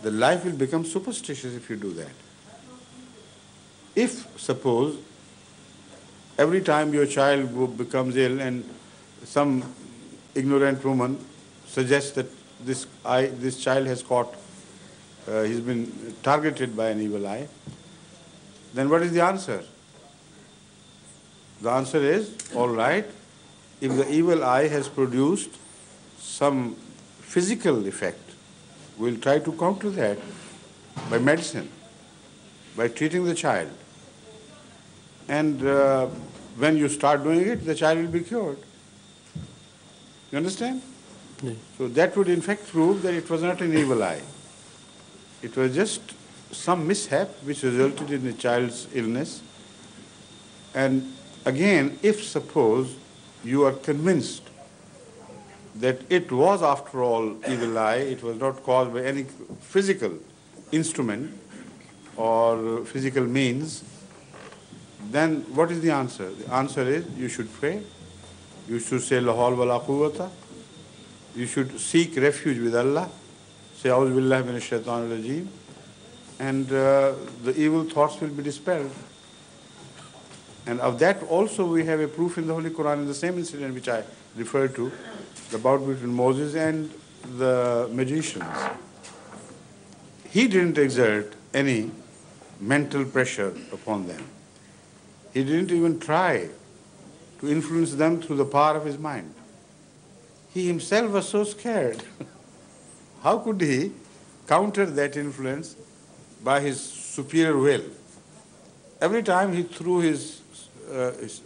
The life will become superstitious if you do that. If, suppose, every time your child becomes ill and some ignorant woman suggests that this child has he's been targeted by an evil eye, then what is the answer? The answer is, all right, if the evil eye has produced some physical effect, we'll try to counter that by medicine, by treating the child. And when you start doing it, the child will be cured. You understand? Yeah. So that would in fact prove that it was not an evil eye. It was just some mishap which resulted in the child's illness. And again, if suppose you are convinced that it was after all evil eye, it was not caused by any physical instrument or physical means, then what is the answer? The answer is you should pray, you should say La hawla wa la quwwata, you should seek refuge with Allah, say A'udhu billahi minash shaitanir rajeem, and the evil thoughts will be dispelled. And of that also we have a proof in the Holy Quran, in the same incident which I referred to, the bout between Moses and the magicians. He didn't exert any mental pressure upon them. He didn't even try to influence them through the power of his mind. He himself was so scared. How could he counter that influence by his superior will? Every time he threw his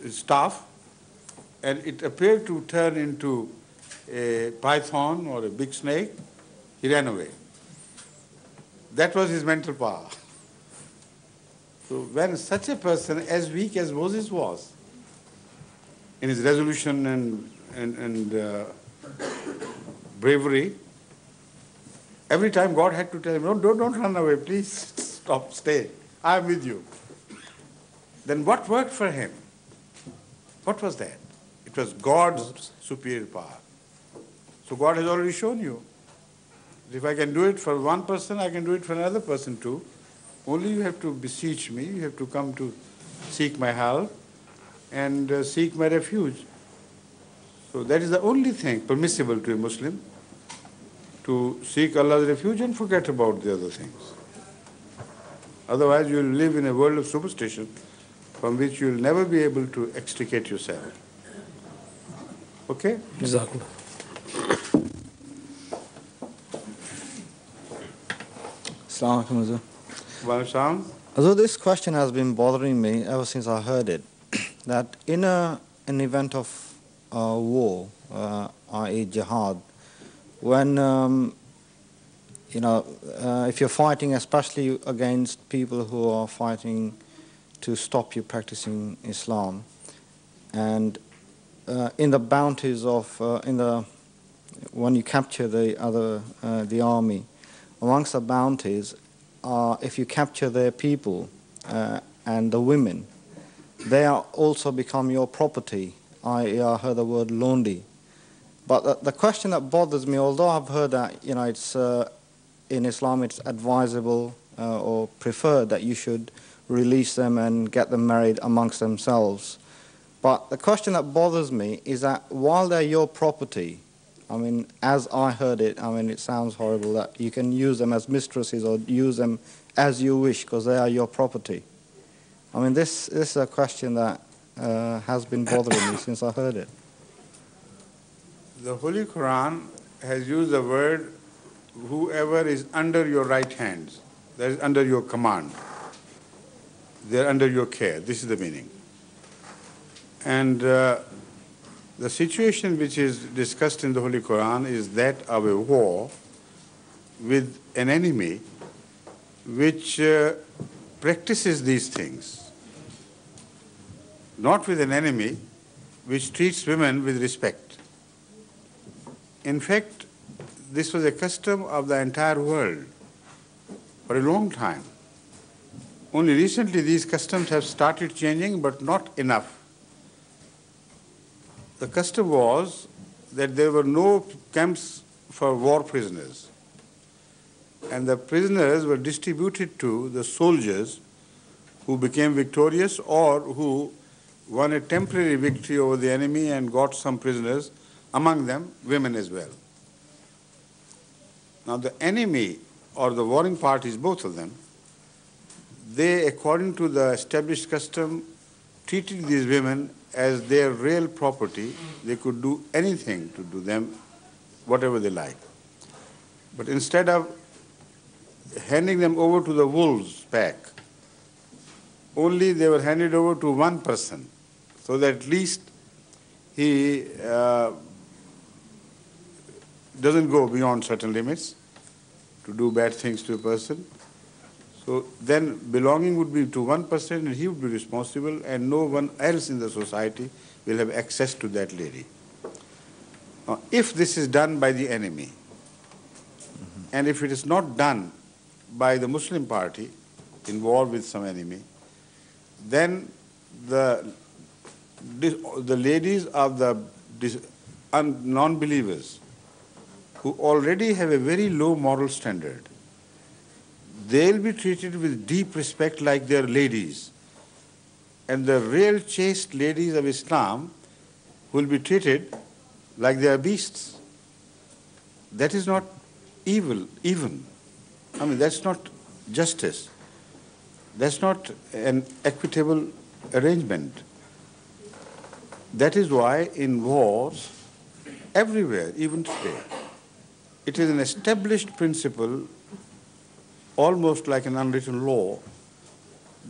staff and it appeared to turn into a python or a big snake, he ran away. That was his mental power. So when such a person, as weak as Moses was, in his resolution and bravery, every time God had to tell him, no, don't run away, please stop, stay, I am with you. Then what worked for him? What was that? It was God's superior power. So God has already shown you. If I can do it for one person, I can do it for another person too. Only you have to beseech me, you have to come to seek my help and seek my refuge. So that is the only thing permissible to a Muslim, to seek Allah's refuge and forget about the other things. Otherwise you will live in a world of superstition from which you will never be able to extricate yourself. Okay? Exactly. Assalamu alaikum, Hazur. Welcome. Hazur, this question has been bothering me ever since I heard it. That in an event of war, i.e. jihad, when if you're fighting, especially against people who are fighting to stop you practicing Islam, and in the bounties of when you capture the army, amongst the bounties, if you capture their people and the women, they are also become your property. I heard the word londi. But the question that bothers me, although I've heard that it's in Islam it's advisable or preferred that you should release them and get them married amongst themselves. But the question that bothers me is that while they're your property, I mean, as I heard it, I mean, it sounds horrible that you can use them as mistresses or use them as you wish because they are your property. I mean, this is a question that has been bothering me since I heard it. The Holy Quran has used the word, whoever is under your right hands, that is under your command. They're under your care. This is the meaning. And the situation which is discussed in the Holy Quran is that of a war with an enemy which practices these things. Not with an enemy which treats women with respect. In fact, this was a custom of the entire world for a long time. Only recently these customs have started changing, but not enough. The custom was that there were no camps for war prisoners. and the prisoners were distributed to the soldiers who became victorious or who won a temporary victory over the enemy and got some prisoners, among them women as well. Now the enemy or the warring parties, both of them, they, according to the established custom, treated these women as their real property. They could do anything to do them, whatever they like. But instead of handing them over to the wolves pack, only they were handed over to one person, so that at least he doesn't go beyond certain limits to do bad things to a person. So then belonging would be to one person and he would be responsible, and no one else in the society will have access to that lady. Now, if this is done by the enemy, and if it is not done by the Muslim party involved with some enemy, then the ladies of the non-believers who already have a very low moral standard, they'll be treated with deep respect like they're ladies. And the real chaste ladies of Islam will be treated like they are beasts. That is not evil, even. I mean, that's not justice. That's not an equitable arrangement. That is why in wars, everywhere, even today, it is an established principle, almost like an unwritten law,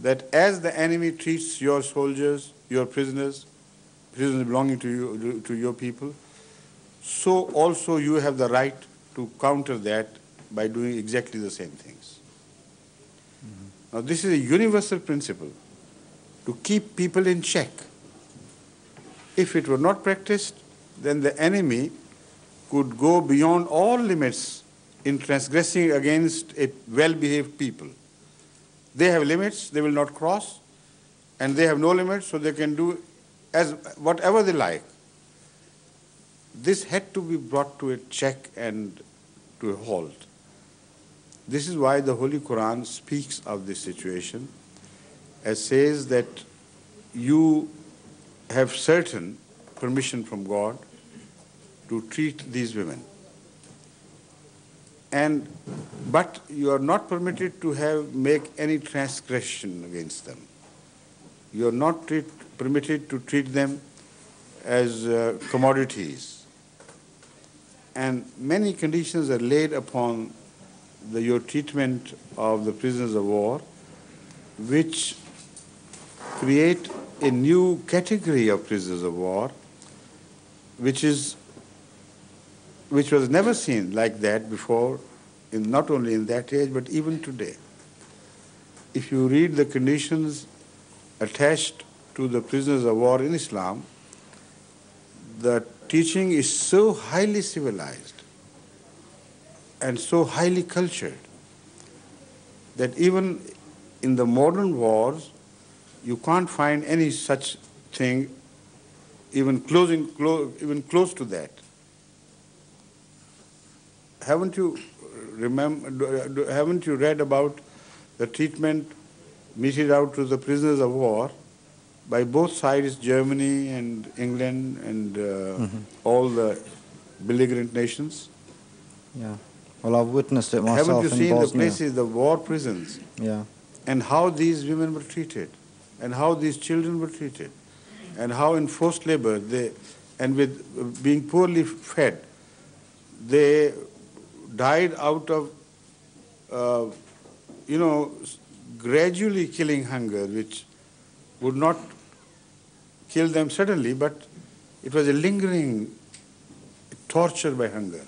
that as the enemy treats your soldiers, your prisoners belonging to your people, so also you have the right to counter that by doing exactly the same things. Now this is a universal principle to keep people in check. If it were not practiced, then the enemy could go beyond all limits in transgressing against a well-behaved people. They have limits, they will not cross, and they have no limits, so they can do as whatever they like. This had to be brought to a check and to a halt. This is why the Holy Quran speaks of this situation, as says that you have certain permission from God to treat these women. But you are not permitted to make any transgression against them. You are not permitted to treat them as commodities. And many conditions are laid upon your treatment of the prisoners of war, which create a new category of prisoners of war, which was never seen like that before, not only in that age, but even today. If you read the conditions attached to the prisoners of war in Islam, the teaching is so highly civilized and so highly cultured that even in the modern wars, you can't find any such thing even close to that. Haven't you read about the treatment meted out to the prisoners of war by both sides, Germany and England and all the belligerent nations? Yeah. Well, I've witnessed it myself in Bosnia. Haven't you seen the places, the war prisons? Yeah. And how these women were treated, and how these children were treated, and how in forced labor and with being poorly fed, they died out of, gradually killing hunger, which would not kill them suddenly, but it was a lingering torture by hunger.